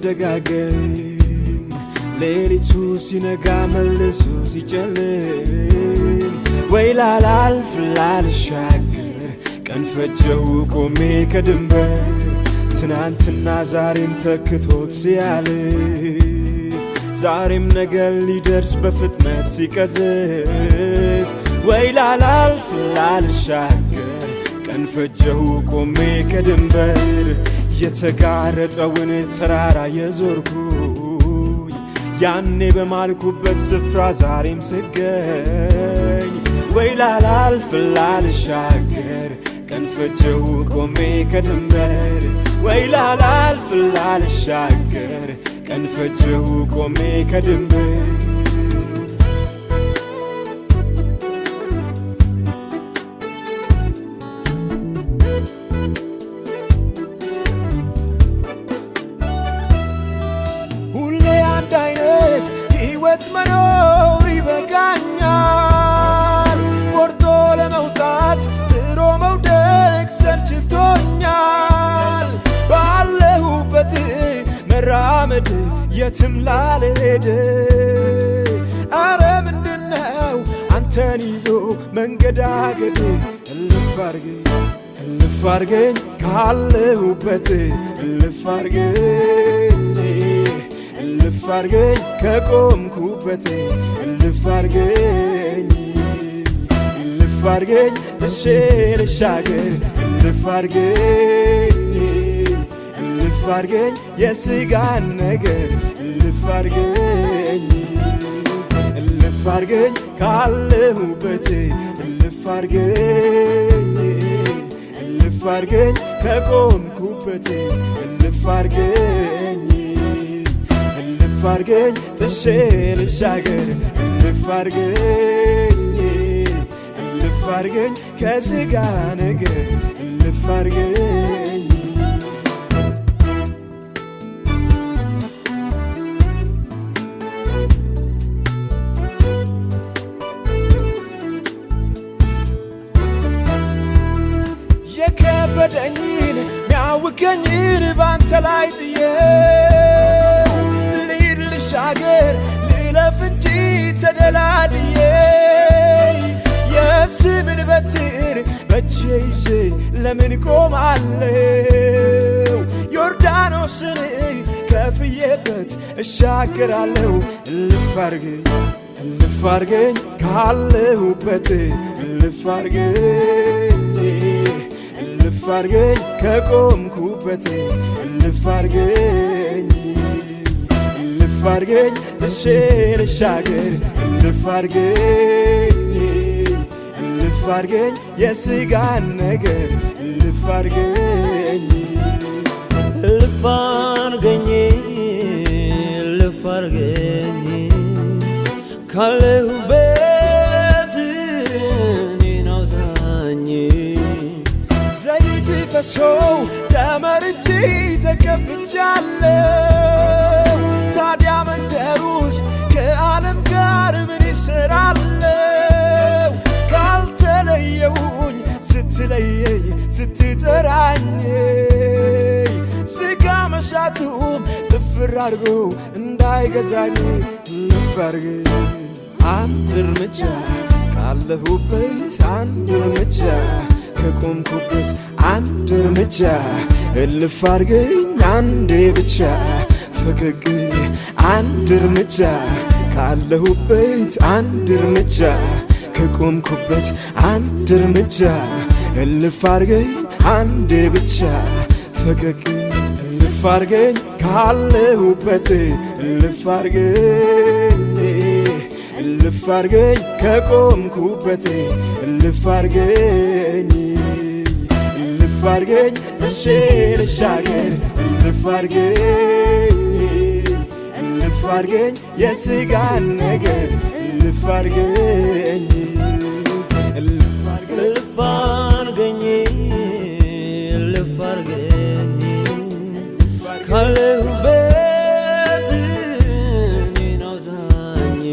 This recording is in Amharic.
ሲደጋገም ሌሊቱ ሲነጋ መልሶ ሲጨልም ወይ ላላልፍ ላልሻገር ቀን ፈጀው ቆሜ ከድንበር ትናንትና ዛሬን ተክቶት ሲያልፍ ዛሬም ነገር ሊደርስ በፍጥነት ሲቀዝፍ ወይ ላላልፍ ላልሻገር ቀን ፈጀው ቆሜ ከድንበር የተጋረጠውን ተራራ የዞርኩኝ ያኔ በማልኩበት ስፍራ ዛሬም ስገኝ ወይ ላላልፍ ላልሻገር ቀን ፈጀው ቆሜ ከድንበር ወይ ላላልፍ ላልሻገር ቀን ፈጀው ቆሜ ከድንበር ሕይወት መኖር ይበቃኛል ቆርጦ ለመውጣት ጥሮ መውደቅ ሰልችቶኛል ባለሁበት መራመድ የትም ላልሄድ አረ ምንድነው አንተን ይዞ መንገዳገድ እልፍ አርገኝ ካለሁበት እልፍ አርገኝ ከቆምኩበት እልፍ አርገኝ እሺ ልሻገር እልፍ አርገኝ የሥጋን ነገር እልፍ አርገኝ ካለሁበት እልፍ አርገኝ ከቆምኩበት እልፍ አርገኝ ጥሼ ልሻገር እልፍ አርገኝ ከሥጋ ነገር እልፍ አርገኝ የከበደኝን ሚያውከኝን ባንተ ላይ ጥዬ ልሻገር ልለፍ እንጂ ተደላድዬ የስምን በትር በእጄ ይዤ ለምን ቆማለሁ ዮርዳኖስን ከፍዬበት እሻገራለሁ እልፍ አርገኝ ካለሁበት እልፍ አርገኝ ከቆምኩበት እልፍ አርገኝ እሺ ልሻገር እልፍ አርገኝ የሥጋን ነገር እልፍ አርገኝ ካለሁበት እኔን አውጣኝ ዘይት ፈሶ ተመርጬ ተቀብቻለሁ ታዲያ መንደር ውስጥ ከዓለም ጋር ምን ይሰራለሁ ካልተለየውኝ ስትለየኝ ስትጠራኝ ሥጋ መሻቱም ጥፍር አድርጎ እንዳይገዛኝ እልፍ አርገኝ አንድ እርምጃ ካለሁበት አንድ እርምጃ ከቆምኩበት አንድ እርምጃ እልፍ አርገኝ አንዴ ብቻ ፈገግ አንድ እርምጃ ካለሁበት አንድ እርምጃ ከቆምኩበት አንድ እርምጃ እልፍ አርገኝ አንዴ ብቻ ፈገግ እልፍ አርገኝ ካለሁበት እልፍ አርገኝ ከቆምኩበት እልፍ አርገኝ እሺ ልሻገር እልፍ አርገኝ የሥጋን ነገር እልፍ አርገኝ ካለሁበት እኔን አውጣኝ